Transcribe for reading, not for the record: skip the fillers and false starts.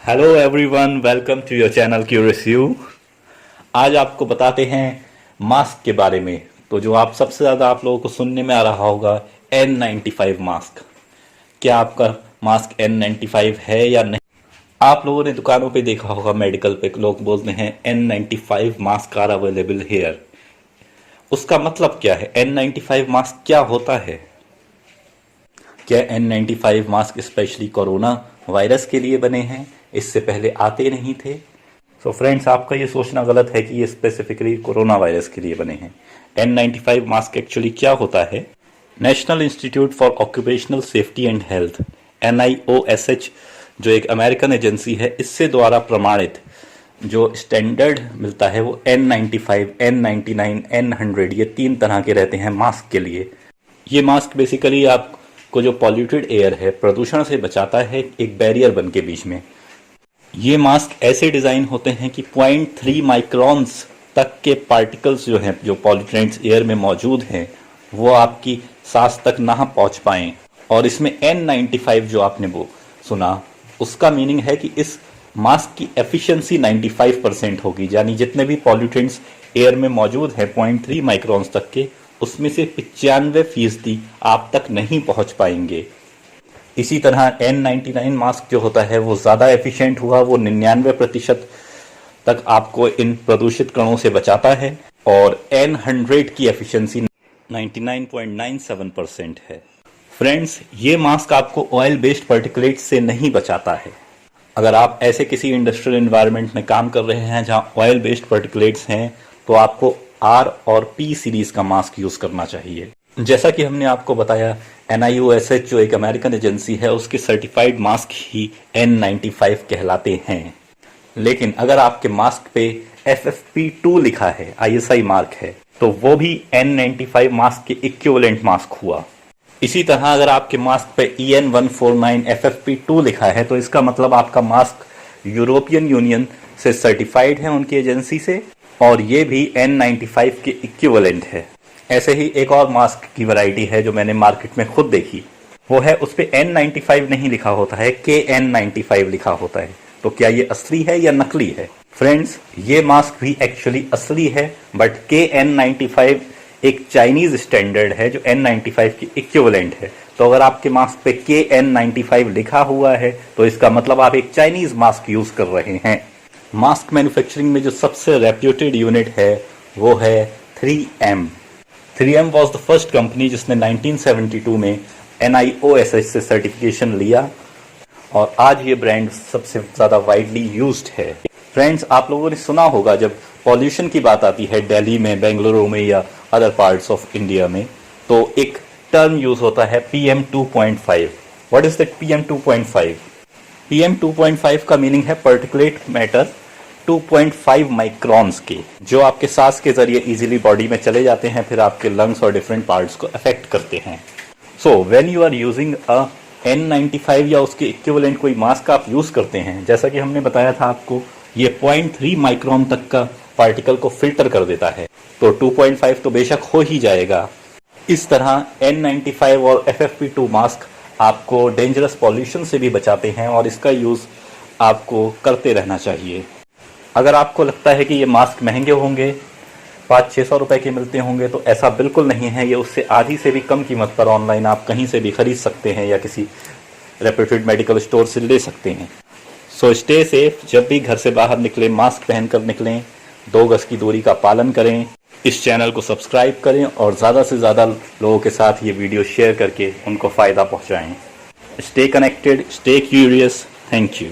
Hello everyone, welcome to your channel curious you. आज आपको बताते हैं मास्क के बारे में। तो जो आप सबसे ज़्यादा आप लोगों को सुनने में आ रहा होगा N95 मास्क। क्या आपका मास्क N95 है या नहीं? आप लोगों ने दुकानों पे देखा होगा, मेडिकल पे लोग बोलते हैं N95 mask are available hair. उसका मतलब क्या है? N95 मास्क क्या होता है? क्या N95 mask specially corona virus के लिए बने हैं? इससे पहले आते नहीं थे? सो फ्रेंड्स, आपका ये सोचना गलत है कि ये स्पेसिफिकली कोरोना वायरस के लिए बने हैं। N95 मास्क एक्चुअली क्या होता है? National institute for occupational safety and health NIOSH जो एक अमेरिकन एजेंसी है, इससे द्वारा प्रमाणित जो स्टैंडर्ड मिलता है वो N95, N99, N100 ये 3 तरह के रहते हैं मास्क के लिए। ये मास्क बेसिकली आपको जो पॉल्यूटेड एयर है, प्रदूषण से बचाता है, एक बैरियर बन के बीच में। ये मास्क ऐसे डिज़ाइन होते हैं कि 0.3 माइक्रॉन्स तक के पार्टिकल्स जो हैं, जो पॉल्यूटेंट्स एयर में मौजूद हैं, वो आपकी सांस तक ना पहुंच पाएं। और इसमें N95 जो आपने वो सुना, उसका मीनिंग है कि इस मास्क की एफिशिएंसी 95% होगी, यानी जितने भी पॉल्यूटेंट्स एयर में मौजूद हैं 0.3 माइक्रॉन्स तक के, उसमें से 95% आप तक नहीं पहुंच पाएंगे। इसी तरह N99 मास्क जो होता है वो ज़्यादा एफिशिएंट हुआ, वो 99% तक आपको इन प्रदूषित कणों से बचाता है। और N100 की एफिशिएंसी 99.97% है। फ्रेंड्स, ये मास्क आपको ऑयल बेस्ड पार्टिकुलेट से नहीं बचाता है। अगर आप ऐसे किसी इंडस्ट्रियल एनवायरनमेंट में काम कर रहे हैं जहां ऑयल बेस्ड पार्टिकुलेट्स हैं, तो आपको R और P सीरीज का मास्क यूज करना चाहिए। जैसा कि हमने आपको बताया, NIOSH जो एक अमेरिकन एजेंसी है, उसके सर्टिफाइड मास्क ही N95 कहलाते हैं। लेकिन अगर आपके मास्क पे FFP2 लिखा है, ISI मार्क है, तो वो भी N95 मास्क के इक्विवेलेंट मास्क हुआ। इसी तरह अगर आपके मास्क पे EN149 FFP2 लिखा है, तो इसका मतलब आपका मास्क यूरोपियन यूनियन से सर्टिफाइड है, उनकी एजेंसी से, और ये भी N95 के इक्विवेलेंट है। ऐसे ही एक और मास्क की वैरायटी है जो मैंने मार्केट में खुद देखी, वो है उस पे N95 नहीं लिखा होता है, KN95 लिखा होता है। तो क्या ये असली है या नकली है? फ्रेंड्स, ये मास्क भी एक्चुअली असली है, बट KN95 एक चाइनीज स्टैंडर्ड है जो N95 की इक्विवेलेंट है। तो अगर आपके मास्क पे KN95 लिखा हुआ है, तो इसका मतलब आप एक चाइनीज मास्क यूज कर रहे हैं। मास्क मैन्युफैक्चरिंग में जो सबसे रेप्यूटेड यूनिट है वो है 3M। 3M was the first company जिसने 1972 में NIOSH से सर्टिफिकेशन लिया, और आज ये ब्रांड सबसे ज़्यादा वाइडली यूज्ड है। फ्रेंड्स, आप लोगों ने सुना होगा जब पॉल्यूशन की बात आती है दिल्ली में, बेंगलुरु में या अदर पार्ट्स ऑफ इंडिया में, तो एक टर्म यूज होता है PM2.5। What is that PM2.5? PM2.5 का मीनिंग है पार्टिकुलेट मैटर 2.5 माइक्रॉन्स के, जो आपके सांस के जरिए इजीली बॉडी में चले जाते हैं, फिर आपके लंग्स और डिफरेंट पार्ट्स को अफेक्ट करते हैं। So when you are using a N95 या उसके इक्विवेलेंट कोई मास्क आप यूज करते हैं, जैसा कि हमने बताया था आपको, ये 0.3 माइक्रॉन तक का पार्टिकल को फिल्टर कर देता है, तो 2.5 तो बेशक हो ही जाएगा। इस तरह N95 और FFP2 मास्क आपको डेंजरस पॉल्यूशन से भी बचाते हैं, और इसका यूज आपको करते रहना चाहिए। अगर आपको लगता है कि ये मास्क महंगे होंगे, 500-600 रुपए के मिलते होंगे, तो ऐसा बिल्कुल नहीं है। ये उससे आधी से भी कम कीमत पर ऑनलाइन आप कहीं से भी खरीद सकते हैं या किसी रेप्यूटेड मेडिकल स्टोर से ले सकते हैं। So stay safe. जब भी घर से बाहर निकलें, मास्क पहनकर निकलें, 2 गज की दूरी का पालन करें, इस चैनल को सब्सक्राइब करें, और ज़्यादा से ज़्यादा लोगों के साथ ये वीडियो शेयर करके उनको फ़ायदा पहुँचाएँ। Stay connected, stay curious. Thank you.